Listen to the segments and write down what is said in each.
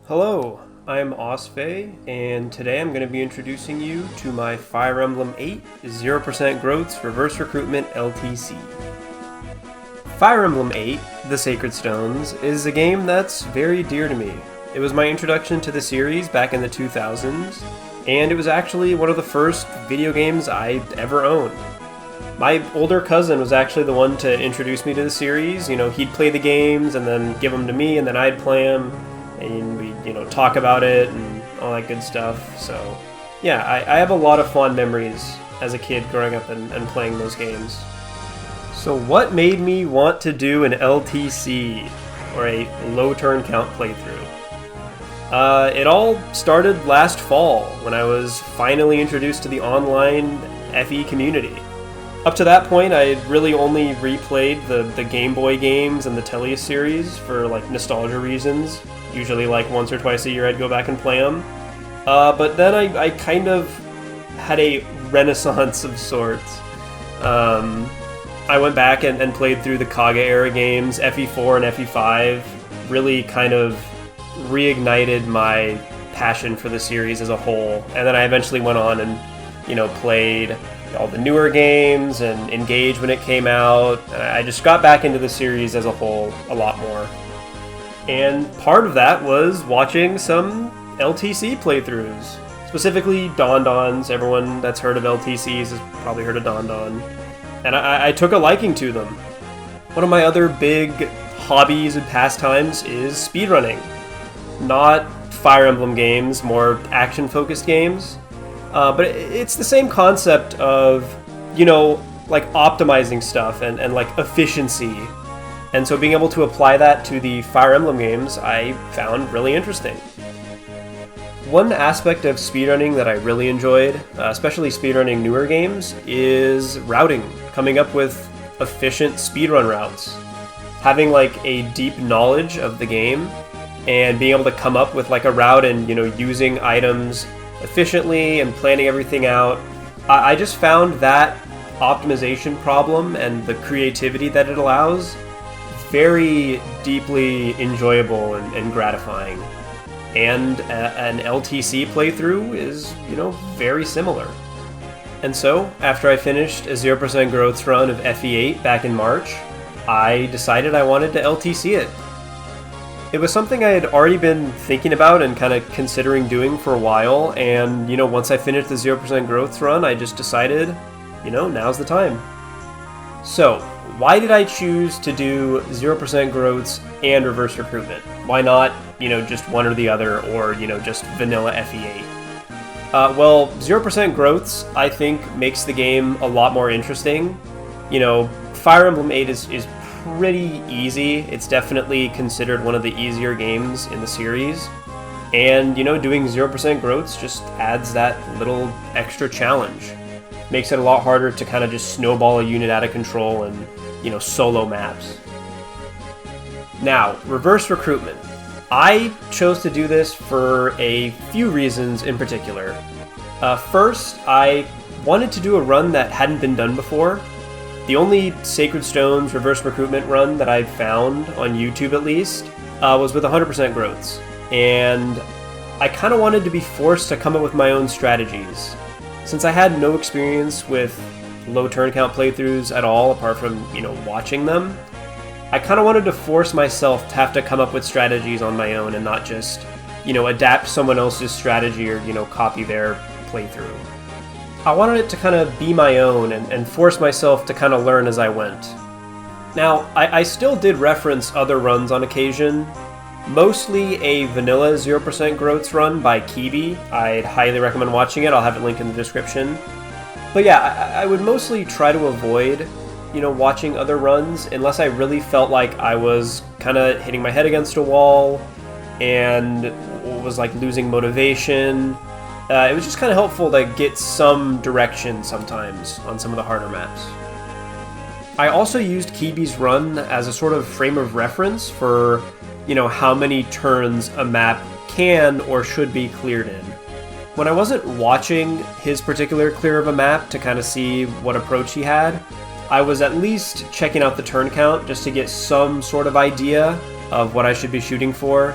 Hello, I'm Osfei, and today I'm going to be introducing you to my Fire Emblem 8 0% Growths Reverse Recruitment LTC. Fire Emblem 8, The Sacred Stones, is a game that's very dear to me. It was my introduction to the series back in the 2000s, and it was actually one of the first video games I ever owned. My older cousin was actually the one to introduce me to the series. You know, he'd play the games and then give them to me, and then I'd play them. And we, talk about it and all that good stuff. So, yeah, I have a lot of fond memories as a kid growing up and playing those games. So what made me want to do an LTC, or a low turn count playthrough? It all started last fall when I was finally introduced to the online FE community. Up to that point, I had really only replayed the Game Boy games and the Telly series for nostalgia reasons. Usually once or twice a year I'd go back and play them. But then I kind of had a renaissance of sorts. I went back and played through the Kaga era games, FE4 and FE5, really kind of reignited my passion for the series as a whole. And then I eventually went on and, played all the newer games and Engage when it came out. I just got back into the series as a whole a lot more. And part of that was watching some LTC playthroughs, specifically Don Don's. Everyone that's heard of LTCs has probably heard of Don Don. And I took a liking to them. One of my other big hobbies and pastimes is speedrunning. Not Fire Emblem games, more action-focused games. But it's the same concept of, optimizing stuff and efficiency. And so being able to apply that to the Fire Emblem games, I found really interesting. One aspect of speedrunning that I really enjoyed, especially speedrunning newer games, is routing. Coming up with efficient speedrun routes. Having a deep knowledge of the game and being able to come up with a route and, using items efficiently and planning everything out. I just found that optimization problem and the creativity that it allows very deeply enjoyable and gratifying. And an LTC playthrough is, very similar. And so, after I finished a 0% Growths run of FE8 back in March, I decided I wanted to LTC it. It was something I had already been thinking about and kind of considering doing for a while, and, once I finished the 0% Growths run, I just decided, now's the time. So, why did I choose to do 0% Growths and Reverse Recruitment? Why not, just one or the other, or, just vanilla FE8? Well, 0% Growths, I think, makes the game a lot more interesting. Fire Emblem 8 is pretty easy. It's definitely considered one of the easier games in the series. And, doing 0% Growths just adds that little extra challenge. Makes it a lot harder to kind of just snowball a unit out of control and, solo maps. Now, Reverse Recruitment. I chose to do this for a few reasons in particular. First, I wanted to do a run that hadn't been done before. The only Sacred Stones Reverse Recruitment run that I've found, on YouTube at least, was with 100% Growths. And I kind of wanted to be forced to come up with my own strategies. Since I had no experience with low turn count playthroughs at all, apart from, watching them, I kind of wanted to force myself to have to come up with strategies on my own and not just, adapt someone else's strategy or, copy their playthrough. I wanted it to kind of be my own and force myself to kind of learn as I went. Now, I still did reference other runs on occasion, mostly a vanilla 0% Growths run by Kibi. I'd highly recommend watching it. I'll have it linked in the description. But yeah, I would mostly try to avoid, watching other runs unless I really felt like I was kind of hitting my head against a wall and was losing motivation. It was just kind of helpful to get some direction sometimes on some of the harder maps. I also used Kibi's run as a sort of frame of reference for, how many turns a map can or should be cleared in. When I wasn't watching his particular clear of a map to kind of see what approach he had, I was at least checking out the turn count just to get some sort of idea of what I should be shooting for.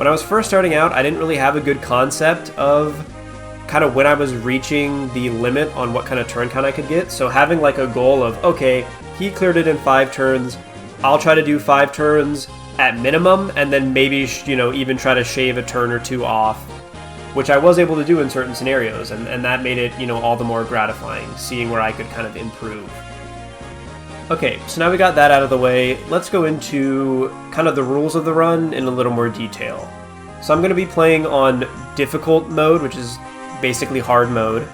When I was first starting out, I didn't really have a good concept of kind of when I was reaching the limit on what kind of turn count I could get. So having like a goal of, okay, he cleared it in 5 turns, I'll try to do 5 turns at minimum, and then maybe, you know, even try to shave a turn or 2 off, which I was able to do in certain scenarios, and that made it, you know, all the more gratifying, seeing where I could kind of improve. Okay, so now we got that out of the way, let's go into kind of the rules of the run in a little more detail. So I'm going to be playing on difficult mode, which is basically hard mode.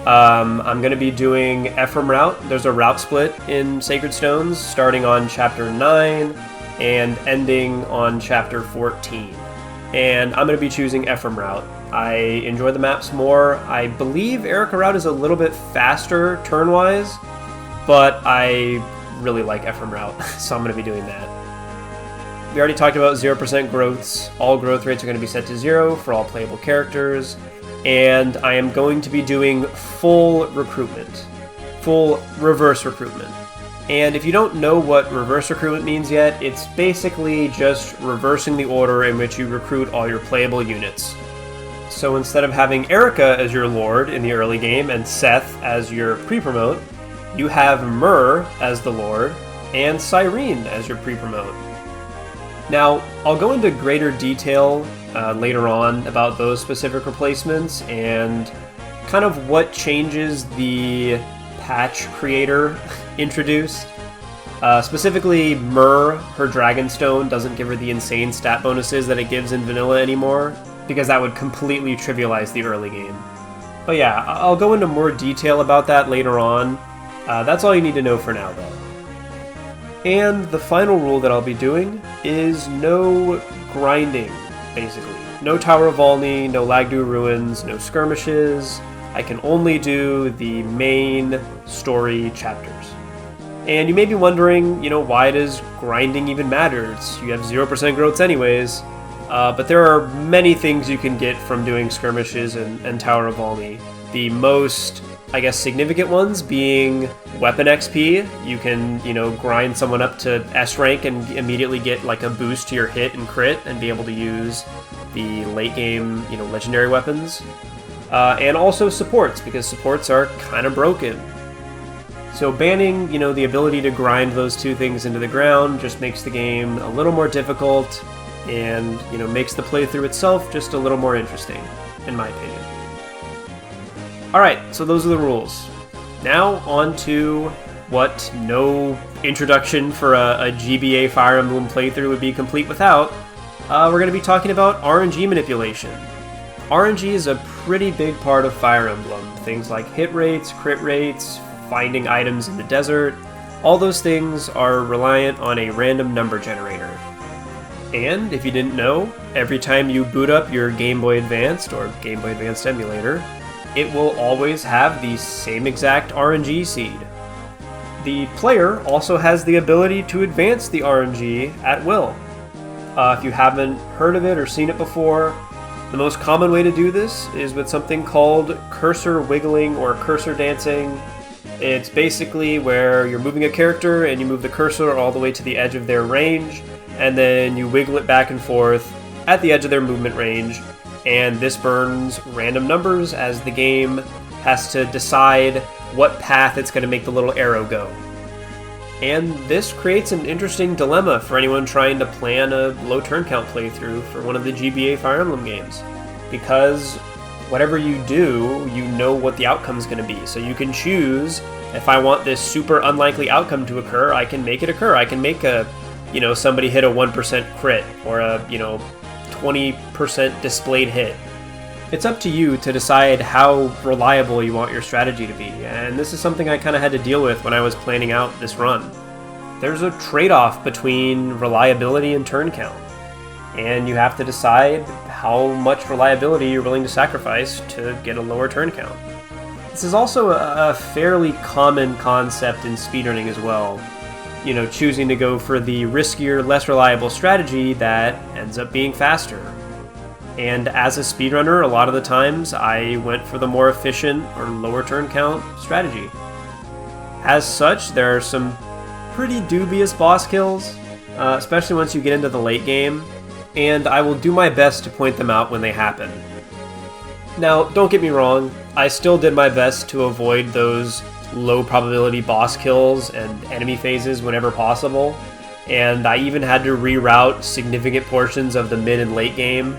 I'm going to be doing Ephraim Route. There's a route split in Sacred Stones, starting on Chapter 9 and ending on Chapter 14. And I'm going to be choosing Ephraim Route. I enjoy the maps more. I believe Erica Route is a little bit faster turn-wise, but I really like Ephraim Route, so I'm going to be doing that. We already talked about 0% growths. All growth rates are going to be set to 0 for all playable characters. And I am going to be doing full recruitment. Full reverse recruitment. And if you don't know what reverse recruitment means yet, it's basically just reversing the order in which you recruit all your playable units. So instead of having Erica as your lord in the early game and Seth as your pre-promote, you have Myrrh as the lord and Cyrene as your pre-promote. Now, I'll go into greater detail later on about those specific replacements and kind of what changes the patch creator introduced. Specifically, Myrrh, her Dragonstone, doesn't give her the insane stat bonuses that it gives in vanilla anymore, because that would completely trivialize the early game. But yeah, I'll go into more detail about that later on. That's all you need to know for now, though. And the final rule that I'll be doing is no grinding, basically. No Tower of Valni, no Lagdou ruins, no skirmishes. I can only do the main story chapters. And you may be wondering, you know, why does grinding even matter? You have 0% growths anyways. But there are many things you can get from doing skirmishes and Tower of Valni. The most, I guess, significant ones being weapon XP. You can, you know, grind someone up to S rank and immediately get like a boost to your hit and crit and be able to use the late game, you know, legendary weapons. And also supports, because supports are kind of broken. So banning, you know, the ability to grind those two things into the ground just makes the game a little more difficult and, you know, makes the playthrough itself just a little more interesting, in my opinion. Alright, so those are the rules. Now on to what no introduction for a GBA Fire Emblem playthrough would be complete without. We're going to be talking about RNG Manipulation. RNG is a pretty big part of Fire Emblem. Things like hit rates, crit rates, finding items in the desert, all those things are reliant on a random number generator. And if you didn't know, every time you boot up your Game Boy Advanced or Game Boy Advanced emulator, it will always have the same exact RNG seed. The player also has the ability to advance the RNG at will. If you haven't heard of it or seen it before, the most common way to do this is with something called cursor wiggling or cursor dancing. It's basically where you're moving a character and you move the cursor all the way to the edge of their range, and then you wiggle it back and forth at the edge of their movement range, and this burns random numbers as the game has to decide what path it's going to make the little arrow go. And this creates an interesting dilemma for anyone trying to plan a low turn count playthrough for one of the GBA Fire Emblem games, because whatever you do, you know what the outcome is going to be. So you can choose, if I want this super unlikely outcome to occur, I can make it occur. I can make a, you know, somebody hit a 1% crit or a, you know, 20% displayed hit. It's up to you to decide how reliable you want your strategy to be, and this is something I kind of had to deal with when I was planning out this run. There's a trade-off between reliability and turn count, and you have to decide how much reliability you're willing to sacrifice to get a lower turn count. This is also a fairly common concept in speedrunning as well. You know, choosing to go for the riskier, less reliable strategy that ends up being faster. And as a speedrunner, a lot of the times I went for the more efficient or lower turn count strategy. As such, there are some pretty dubious boss kills, especially once you get into the late game. and I will do my best to point them out when they happen. Now, don't get me wrong, I still did my best to avoid those low probability boss kills and enemy phases whenever possible, and I even had to reroute significant portions of the mid and late game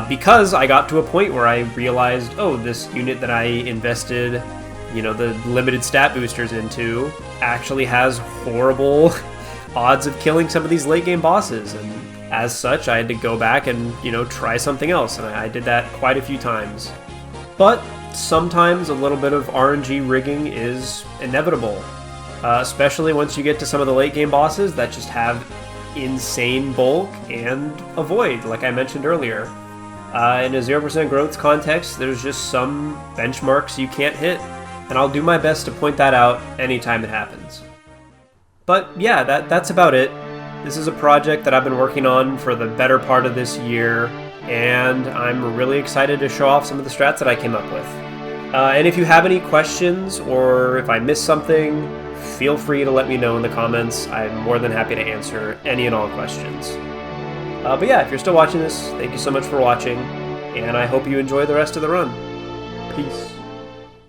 because I got to a point where I realized, oh, this unit that I invested, the limited stat boosters into actually has horrible odds of killing some of these late game bosses, and as such, I had to go back and, try something else, and I did that quite a few times. But sometimes a little bit of RNG rigging is inevitable, especially once you get to some of the late game bosses that just have insane bulk and a void, like I mentioned earlier. In a 0% growth context, there's just some benchmarks you can't hit, and I'll do my best to point that out anytime it happens. But yeah, that's about it. This is a project that I've been working on for the better part of this year, and I'm really excited to show off some of the strats that I came up with. And if you have any questions, or if I missed something, feel free to let me know in the comments. I'm more than happy to answer any and all questions. But yeah, if you're still watching this, thank you so much for watching, and I hope you enjoy the rest of the run. Peace.